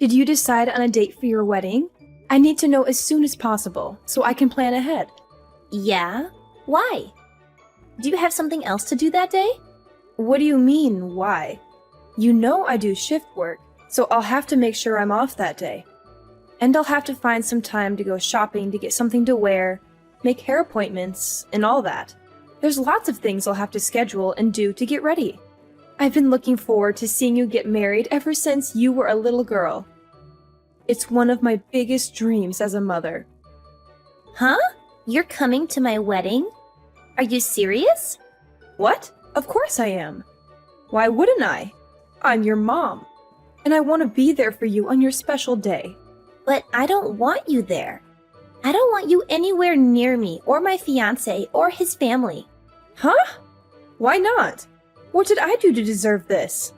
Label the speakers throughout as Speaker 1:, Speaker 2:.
Speaker 1: Did you decide on a date for your wedding? I need to know as soon as possible so I can plan ahead.
Speaker 2: Yeah? Why? Do you have something else to do that day?
Speaker 1: What do you mean, why? You know I do shift work, so I'll have to make sure I'm off that day. And I'll have to find some time to go shopping to get something to wear, make hair appointments, and all that. There's lots of things I'll have to schedule and do to get ready. I've been looking forward to seeing you get married ever since you were a little girl. It's one of my biggest dreams as a mother.
Speaker 2: Huh? You're coming to my wedding? Are you serious?
Speaker 1: What? Of course I am. Why wouldn't I? I'm your mom, and I want to be there for you on your special day.
Speaker 2: But I don't want you there. I don't want you anywhere near me or my fiancé or his family.
Speaker 1: Huh? Why not? What did I do to deserve this?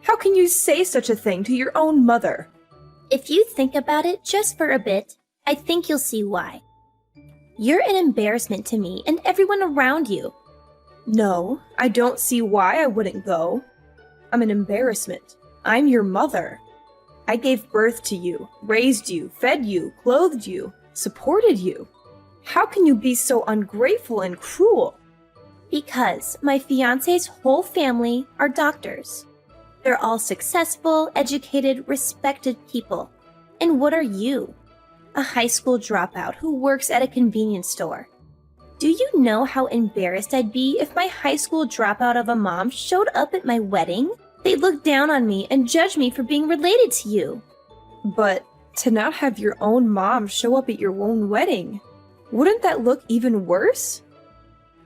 Speaker 1: How can you say such a thing to your own mother?
Speaker 2: If you think about it just for a bit, I think you'll see why. You're an embarrassment to me and everyone around you.
Speaker 1: No, I don't see why I wouldn't go. I'm an embarrassment. I'm your mother. I gave birth to you, raised you, fed you, clothed you, supported you. How can you be so ungrateful and cruel?
Speaker 2: Because my fiancé's whole family are doctors. They're all successful, educated, respected people. And what are you? A high school dropout who works at a convenience store. Do you know how embarrassed I'd be if my high school dropout of a mom showed up at my wedding? They'd look down on me and judge me for being related to you.
Speaker 1: But to not have your own mom show up at your own wedding, wouldn't that look even worse?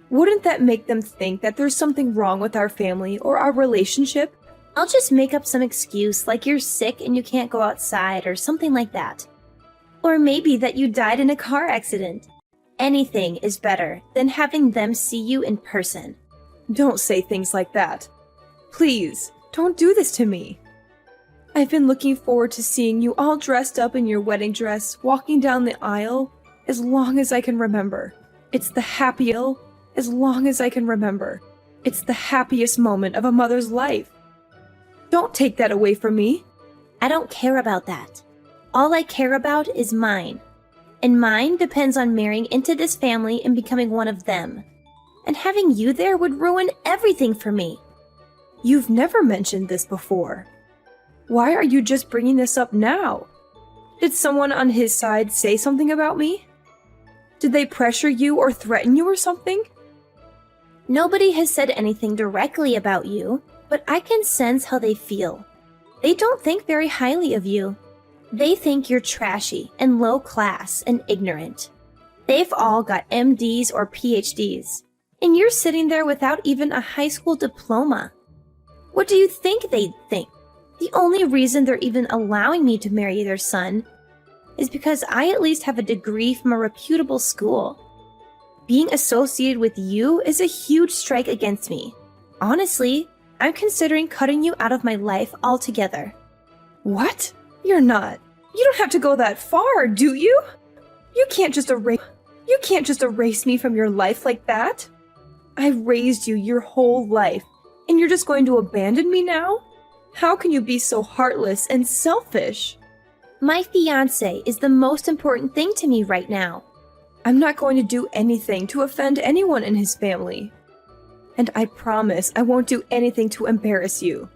Speaker 1: Wouldn't that make them think that there's something wrong with our family or our relationship?
Speaker 2: I'll just make up some excuse like you're sick and you can't go outside or something like that. Or maybe that you died in a car accident. Anything is better than having them see you in person.
Speaker 1: Don't say things like that. Please, don't do this to me. I've been looking forward to seeing you all dressed up in your wedding dress, walking down the aisle, as long as I can remember. It's the happiest, as long as I can remember. It's the happiest moment of a mother's life. Don't take that away from me.
Speaker 2: I don't care about that. All I care about is mine. And mine depends on marrying into this family and becoming one of them. And having you there would ruin everything for me.
Speaker 1: You've never mentioned this before. Why are you just bringing this up now? Did someone on his side say something about me? Did they pressure you or threaten you or something?
Speaker 2: Nobody has said anything directly about you, but I can sense how they feel. They don't think very highly of you. They think you're trashy and low class and ignorant. They've all got MDs or PhDs, and you're sitting there without even a high school diploma. What do you think they'd think? The only reason they're even allowing me to marry their son is because I at least have a degree from a reputable school. Being associated with you is a huge strike against me. Honestly, I'm considering cutting you out of my life altogether.
Speaker 1: What? You're not. You don't have to go that far, do you? You can't just erase me from your life like that. I raised you your whole life, and you're just going to abandon me now? How can you be so heartless and selfish?
Speaker 2: My fiancé is the most important thing to me right now.
Speaker 1: I'm not going to do anything to offend anyone in his family. And I promise I won't do anything to embarrass you.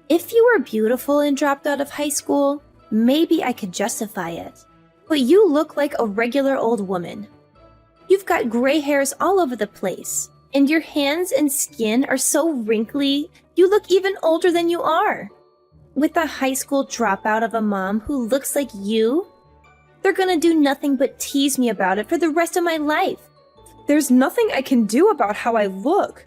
Speaker 2: If you were beautiful and dropped out of high school, maybe I could justify it. But you look like a regular old woman. You've got gray hairs all over the place, and your hands and skin are so wrinkly, you look even older than you are. With a high school dropout of a mom who looks like you, they're gonna do nothing but tease me about it for the rest of my life.
Speaker 1: There's nothing I can do about how I look.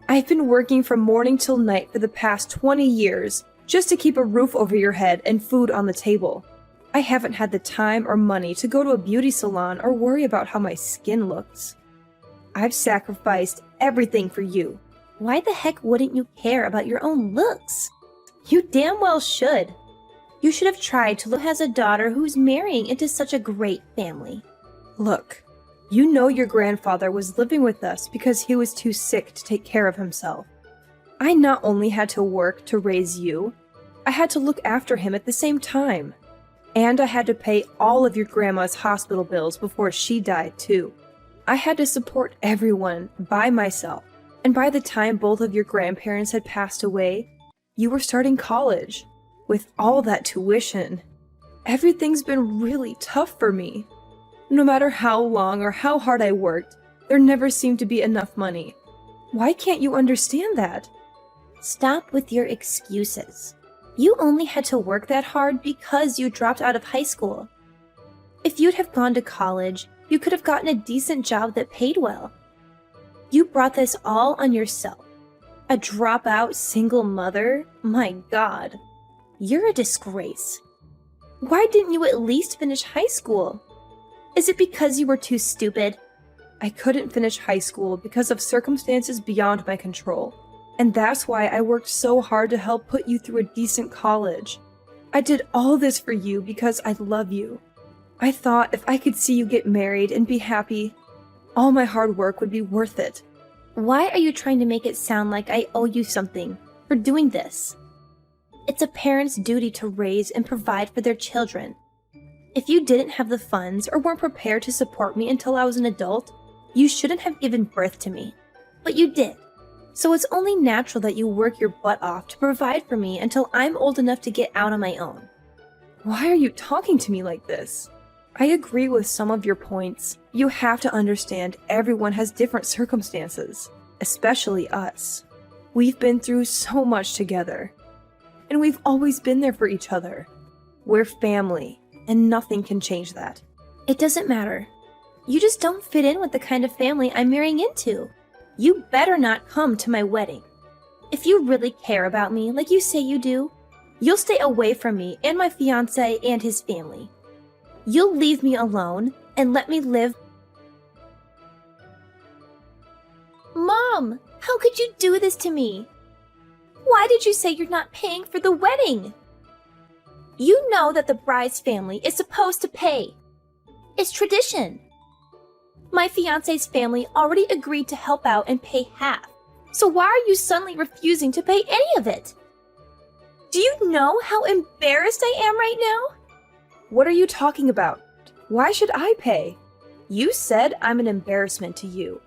Speaker 1: I've been working from morning till night for the past 20 years just to keep a roof over your head and food on the table. I haven't had the time or money to go to a beauty salon or worry about how my skin looks. I've sacrificed everything for you.
Speaker 2: Why the heck wouldn't you care about your own looks? You damn well should. You should have tried to look as a daughter who's marrying into such a great family.
Speaker 1: Look, you know your grandfather was living with us because he was too sick to take care of himself. I not only had to work to raise you, I had to look after him at the same time. And I had to pay all of your grandma's hospital bills before she died, too. I had to support everyone by myself. And by the time both of your grandparents had passed away, you were starting college. With all that tuition, everything's been really tough for me. No matter how long or how hard I worked, there never seemed to be enough money. Why can't you understand that?
Speaker 2: Stop with your excuses. You only had to work that hard because you dropped out of high school. If you'd have gone to college, you could have gotten a decent job that paid well. You brought this all on yourself. A dropout single mother? My God. You're a disgrace. Why didn't you at least finish high school? Is it because you were too stupid?
Speaker 1: I couldn't finish high school because of circumstances beyond my control. And that's why I worked so hard to help put you through a decent college. I did all this for you because I love you. I thought if I could see you get married and be happy, all my hard work would be worth it.
Speaker 2: Why are you trying to make it sound like I owe you something for doing this? It's a parent's duty to raise and provide for their children. If you didn't have the funds or weren't prepared to support me until I was an adult, you shouldn't have given birth to me. But you did. So it's only natural that you work your butt off to provide for me until I'm old enough to get out on my own.
Speaker 1: Why are you talking to me like this? I agree with some of your points. You have to understand everyone has different circumstances, especially us. We've been through so much together. And we've always been there for each other. We're family, and nothing can change that.
Speaker 2: It doesn't matter. You just don't fit in with the kind of family I'm marrying into. You better not come to my wedding. If you really care about me like you say you do, you'll stay away from me and my fiancé and his family. You'll leave me alone and let me live. Mom, how could you do this to me? Why did you say you're not paying for the wedding? You know that the bride's family is supposed to pay. It's tradition. My fiancé's family already agreed to help out and pay half. So why are you suddenly refusing to pay any of it? Do you know how embarrassed I am right now?
Speaker 1: What are you talking about? Why should I pay? You said I'm an embarrassment to you.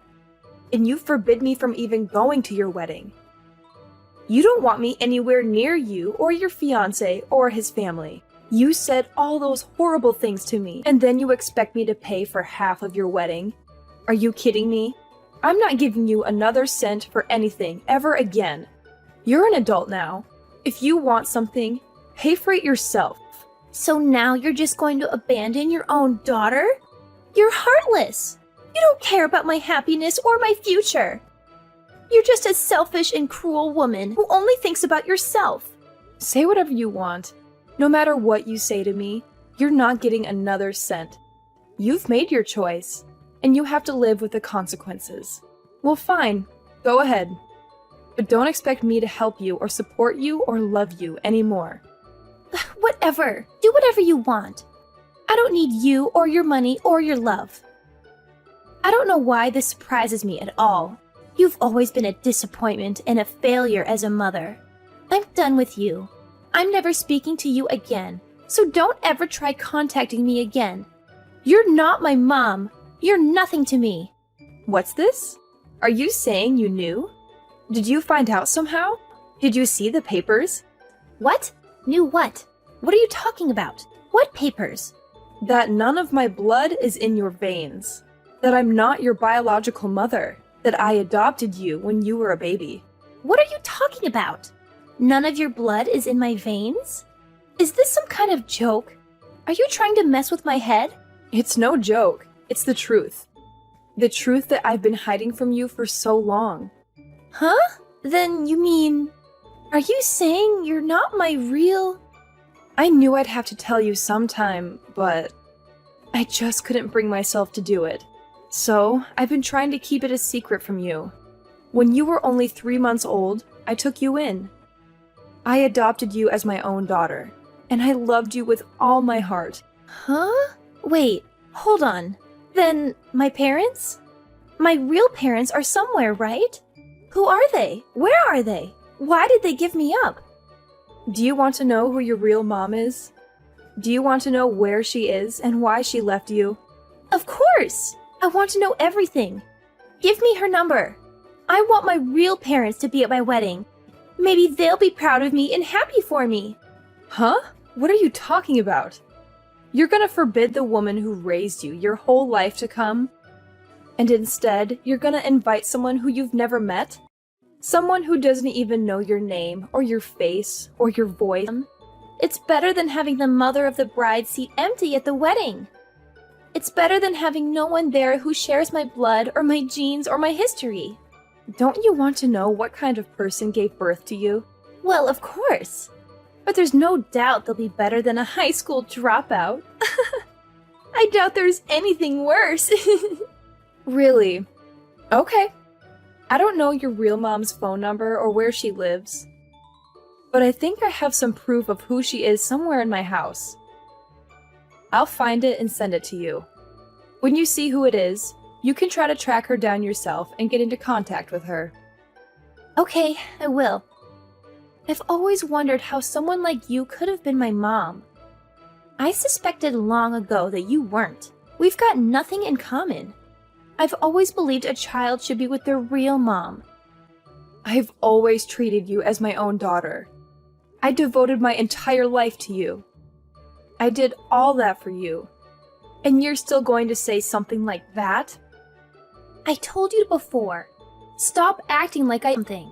Speaker 1: And you forbid me from even going to your wedding. You don't want me anywhere near you or your fiancé or his family. You said all those horrible things to me, and then you expect me to pay for half of your wedding? Are you kidding me? I'm not giving you another cent for anything ever again. You're an adult now. If you want something, pay for it yourself.
Speaker 2: So now you're just going to abandon your own daughter? You're heartless. You don't care about my happiness or my future. You're just a selfish and cruel woman who only thinks about yourself.
Speaker 1: Say whatever you want. No matter what you say to me, you're not getting another cent. You've made your choice, and you have to live with the consequences. Well, fine. Go ahead. But don't expect me to help you or support you or love you anymore.
Speaker 2: Whatever. Do whatever you want. I don't need you or your money or your love. I don't know why this surprises me at all. You've always been a disappointment and a failure as a mother. I'm done with you. I'm never speaking to you again, so don't ever try contacting me again. You're not my mom. You're nothing to me.
Speaker 1: What's this? Are you saying you knew? Did you find out somehow? Did you see the papers?
Speaker 2: What? Knew what? What are you talking about? What papers?
Speaker 1: That none of my blood is in your veins. That I'm not your biological mother. That I adopted you when you were a baby.
Speaker 2: What are you talking about? None of your blood is in my veins? Is this some kind of joke? Are you trying to mess with my head?
Speaker 1: It's no joke. It's the truth. The truth that I've been hiding from you for so long.
Speaker 2: Huh? Then you mean... Are you saying you're not my real...
Speaker 1: I knew I'd have to tell you sometime, but I just couldn't bring myself to do it. So, I've been trying to keep it a secret from you. When you were only 3 months old, I took you in. I adopted you as my own daughter, and I loved you with all my heart.
Speaker 2: Huh? Wait, hold on. Then, my parents? My real parents are somewhere, right? Who are they? Where are they? Why did they give me up?
Speaker 1: Do you want to know who your real mom is? Do you want to know where she is and why she left you?
Speaker 2: Of course! I want to know everything. Give me her number. I want my real parents to be at my wedding. Maybe they'll be proud of me and happy for me.
Speaker 1: Huh? What are you talking about? You're gonna forbid the woman who raised you your whole life to come? And instead, you're gonna invite someone who you've never met? Someone who doesn't even know your name, or your face, or your voice?
Speaker 2: It's better than having the mother of the bride seat empty at the wedding. It's better than having no one there who shares my blood, or my genes, or my history.
Speaker 1: Don't you want to know what kind of person gave birth to you?
Speaker 2: Well, of course. But there's no doubt they'll be better than a high school dropout. I doubt there's anything worse.
Speaker 1: Really? Okay. I don't know your real mom's phone number or where she lives, but I think I have some proof of who she is somewhere in my house. I'll find it and send it to you. When you see who it is, you can try to track her down yourself and get into contact with her.
Speaker 2: Okay, I will. I've always wondered how someone like you could have been my mom. I suspected long ago that you weren't. We've got nothing in common. I've always believed a child should be with their real mom.
Speaker 1: I've always treated you as my own daughter. I devoted my entire life to you. I did all that for you. And you're still going to say something like that?
Speaker 2: I told you before. Stop acting like I'm something.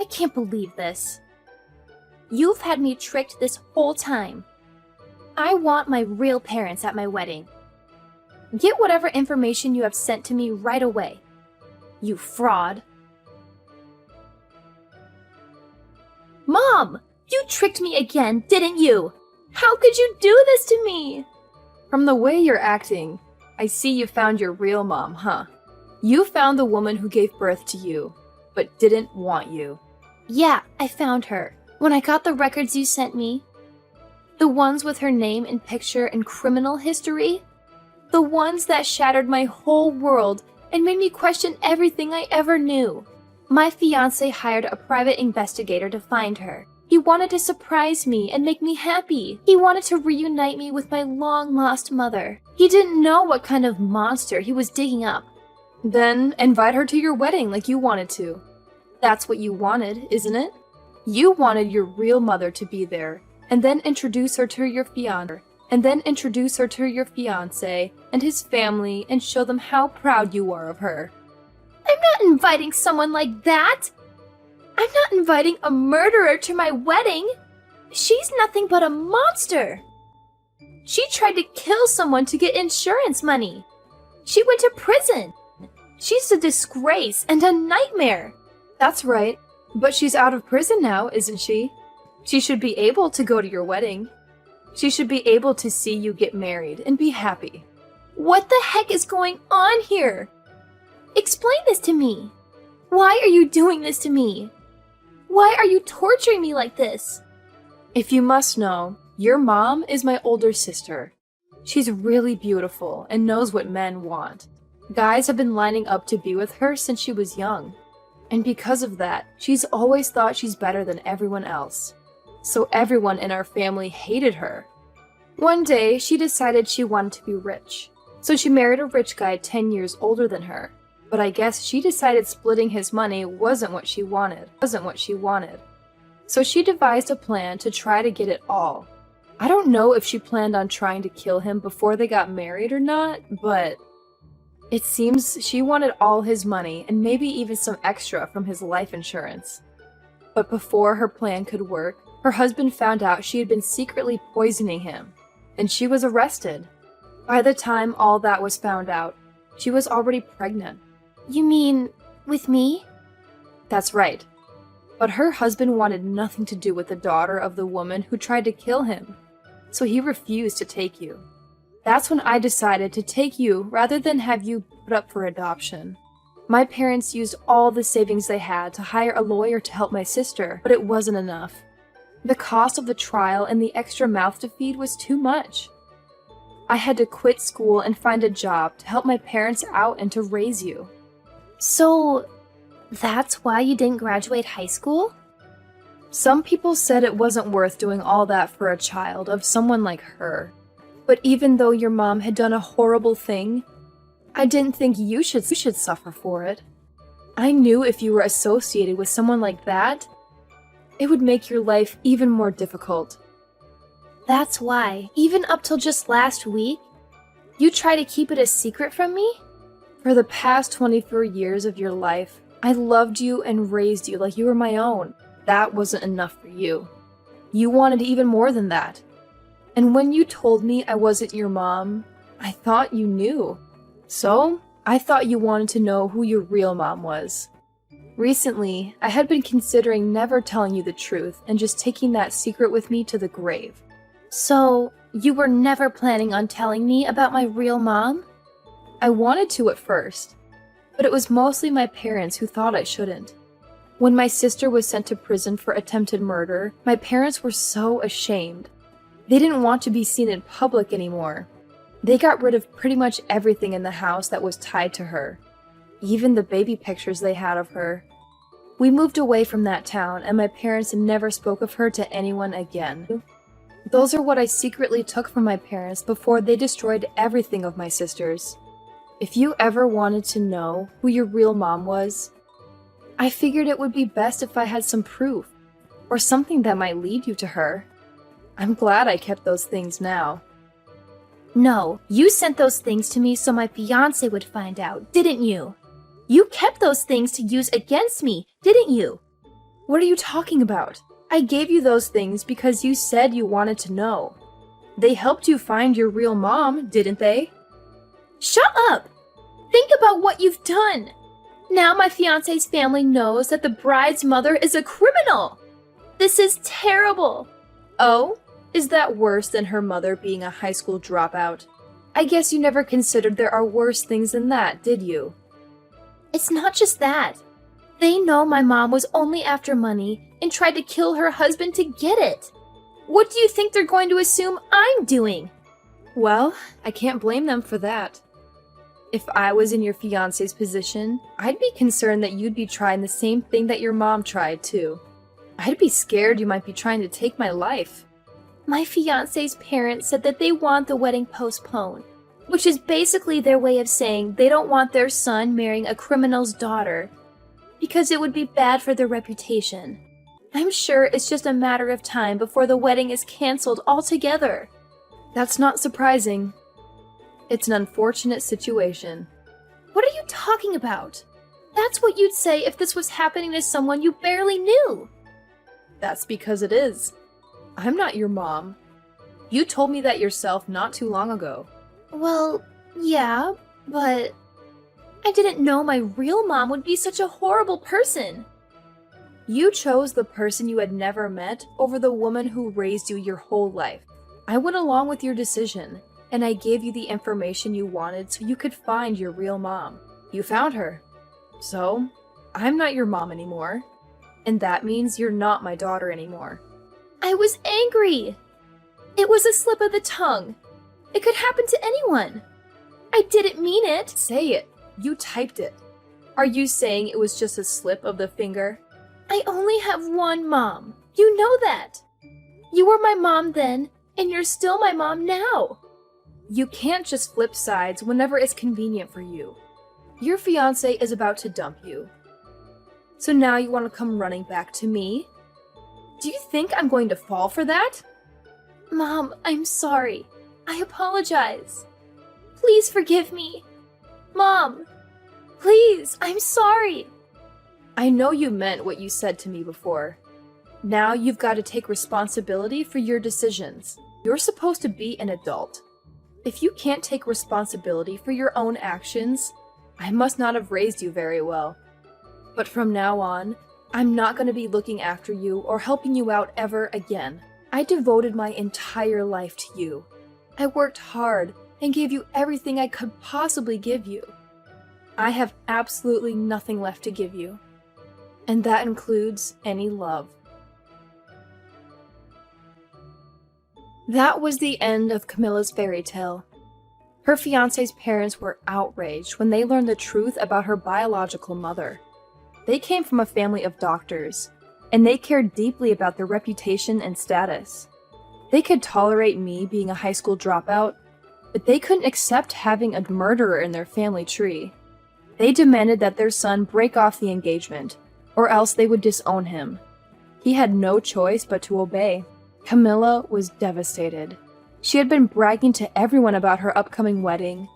Speaker 2: I can't believe this. You've had me tricked this whole time. I want my real parents at my wedding. Get whatever information you have sent to me right away. You fraud. Mom! You tricked me again, didn't you? How could you do this to me?
Speaker 1: From the way you're acting, I see you found your real mom, huh? You found the woman who gave birth to you, but didn't want you.
Speaker 2: Yeah, I found her. When I got the records you sent me. The ones with her name and picture and criminal history. The ones that shattered my whole world and made me question everything I ever knew. My fiancé hired a private investigator to find her. He wanted to surprise me and make me happy. He wanted to reunite me with my long-lost mother. He didn't know what kind of monster he was digging up.
Speaker 1: Then invite her to your wedding like you wanted to. That's what you wanted, isn't it? You wanted your real mother to be there, and then introduce her to your fiancé. And his family and show them how proud you are of her.
Speaker 2: I'm not inviting someone like that! I'm not inviting a murderer to my wedding! She's nothing but a monster! She tried to kill someone to get insurance money! She went to prison! She's a disgrace and a nightmare!
Speaker 1: That's right, but she's out of prison now, isn't she? She should be able to go to your wedding. She should be able to see you get married and be happy.
Speaker 2: What the heck is going on here? Explain this to me. Why are you doing this to me? Why are you torturing me like this?
Speaker 1: If you must know, your mom is my older sister. She's really beautiful and knows what men want. Guys have been lining up to be with her since she was young. And because of that, she's always thought she's better than everyone else. So everyone in our family hated her. One day, she decided she wanted to be rich. So she married a rich guy 10 years older than her. But I guess she decided splitting his money wasn't what she wanted. So she devised a plan to try to get it all. I don't know if she planned on trying to kill him before they got married or not, but it seems she wanted all his money and maybe even some extra from his life insurance. But before her plan could work, her husband found out she had been secretly poisoning him, and she was arrested. By the time all that was found out, she was already pregnant.
Speaker 2: You mean, with me?
Speaker 1: That's right. But her husband wanted nothing to do with the daughter of the woman who tried to kill him, so he refused to take you. That's when I decided to take you rather than have you put up for adoption. My parents used all the savings they had to hire a lawyer to help my sister, but it wasn't enough. The cost of the trial and the extra mouth to feed was too much. I had to quit school and find a job to help my parents out and to raise you.
Speaker 2: So, that's why you didn't graduate high school?
Speaker 1: Some people said it wasn't worth doing all that for a child of someone like her. But even though your mom had done a horrible thing, I didn't think you should suffer for it. I knew if you were associated with someone like that, it would make your life even more difficult.
Speaker 2: That's why, even up till just last week, you try to keep it a secret from me?
Speaker 1: For the past 24 years of your life, I loved you and raised you like you were my own. That wasn't enough for you. You wanted even more than that. And when you told me I wasn't your mom, I thought you knew. So, I thought you wanted to know who your real mom was. Recently, I had been considering never telling you the truth and just taking that secret with me to the grave.
Speaker 2: So, you were never planning on telling me about my real mom?
Speaker 1: I wanted to at first, but it was mostly my parents who thought I shouldn't. When my sister was sent to prison for attempted murder, my parents were so ashamed. They didn't want to be seen in public anymore. They got rid of pretty much everything in the house that was tied to her, even the baby pictures they had of her. We moved away from that town, and my parents never spoke of her to anyone again. Those are what I secretly took from my parents before they destroyed everything of my sister's. If you ever wanted to know who your real mom was, I figured it would be best if I had some proof, or something that might lead you to her. I'm glad I kept those things now.
Speaker 2: No, you sent those things to me so my fiancé would find out, didn't you? You kept those things to use against me, didn't you?
Speaker 1: What are you talking about? I gave you those things because you said you wanted to know. They helped you find your real mom, didn't they?
Speaker 2: Shut up! Think about what you've done! Now my fiancé's family knows that the bride's mother is a criminal! This is terrible!
Speaker 1: Oh? Is that worse than her mother being a high school dropout? I guess you never considered there are worse things than that, did you?
Speaker 2: It's not just that. They know my mom was only after money and tried to kill her husband to get it. What do you think they're going to assume I'm doing?
Speaker 1: Well, I can't blame them for that. If I was in your fiancé's position, I'd be concerned that you'd be trying the same thing that your mom tried too. I'd be scared you might be trying to take my life.
Speaker 2: My fiancé's parents said that they want the wedding postponed, which is basically their way of saying they don't want their son marrying a criminal's daughter, because it would be bad for their reputation. I'm sure it's just a matter of time before the wedding is canceled altogether.
Speaker 1: That's not surprising. It's an unfortunate situation.
Speaker 2: What are you talking about? That's what you'd say if this was happening to someone you barely knew.
Speaker 1: That's because it is. I'm not your mom. You told me that yourself not too long ago.
Speaker 2: Well, yeah, but I didn't know my real mom would be such a horrible person.
Speaker 1: You chose the person you had never met over the woman who raised you your whole life. I went along with your decision, and I gave you the information you wanted so you could find your real mom. You found her. So, I'm not your mom anymore. And that means you're not my daughter anymore.
Speaker 2: I was angry. It was a slip of the tongue. It could happen to anyone. I didn't mean it.
Speaker 1: Say it. You typed it. Are you saying it was just a slip of the finger?
Speaker 2: I only have one mom. You know that. You were my mom then, and you're still my mom now.
Speaker 1: You can't just flip sides whenever it's convenient for you. Your fiancé is about to dump you. So now you want to come running back to me? Do you think I'm going to fall for that?
Speaker 2: Mom, I'm sorry. I apologize. Please forgive me. Mom, please, I'm sorry.
Speaker 1: I know you meant what you said to me before. Now you've got to take responsibility for your decisions. You're supposed to be an adult. If you can't take responsibility for your own actions, I must not have raised you very well. But from now on, I'm not going to be looking after you or helping you out ever again. I devoted my entire life to you. I worked hard and gave you everything I could possibly give you. I have absolutely nothing left to give you. And that includes any love. That was the end of Camilla's fairy tale. Her fiancé's parents were outraged when they learned the truth about her biological mother. They came from a family of doctors, and they cared deeply about their reputation and status. They could tolerate me being a high school dropout, but they couldn't accept having a murderer in their family tree. They demanded that their son break off the engagement, or else they would disown him. He had no choice but to obey. Camilla was devastated. She had been bragging to everyone about her upcoming wedding,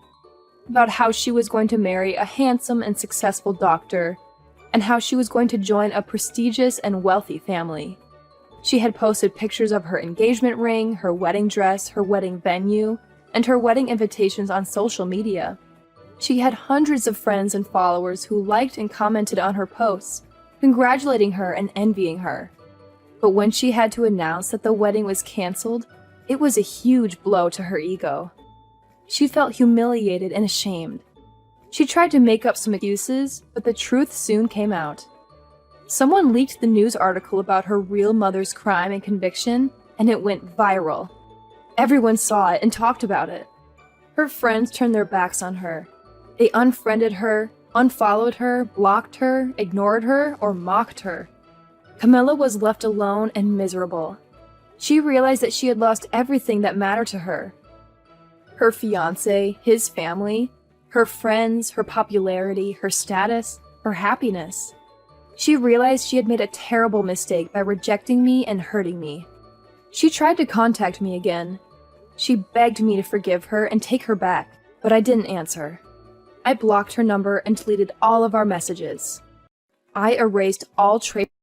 Speaker 1: about how she was going to marry a handsome and successful doctor, and how she was going to join a prestigious and wealthy family. She had posted pictures of her engagement ring, her wedding dress, her wedding venue, and her wedding invitations on social media. She had hundreds of friends and followers who liked and commented on her posts, congratulating her and envying her. But when she had to announce that the wedding was canceled, it was a huge blow to her ego. She felt humiliated and ashamed. She tried to make up some excuses, but the truth soon came out. Someone leaked the news article about her real mother's crime and conviction, and it went viral. Everyone saw it and talked about it. Her friends turned their backs on her. They unfriended her, unfollowed her, blocked her, ignored her, or mocked her. Camilla was left alone and miserable. She realized that she had lost everything that mattered to her. Her fiancé, his family, her friends, her popularity, her status, her happiness. She realized she had made a terrible mistake by rejecting me and hurting me. She tried to contact me again. She begged me to forgive her and take her back, but I didn't answer. I blocked her number and deleted all of our messages. I erased all traces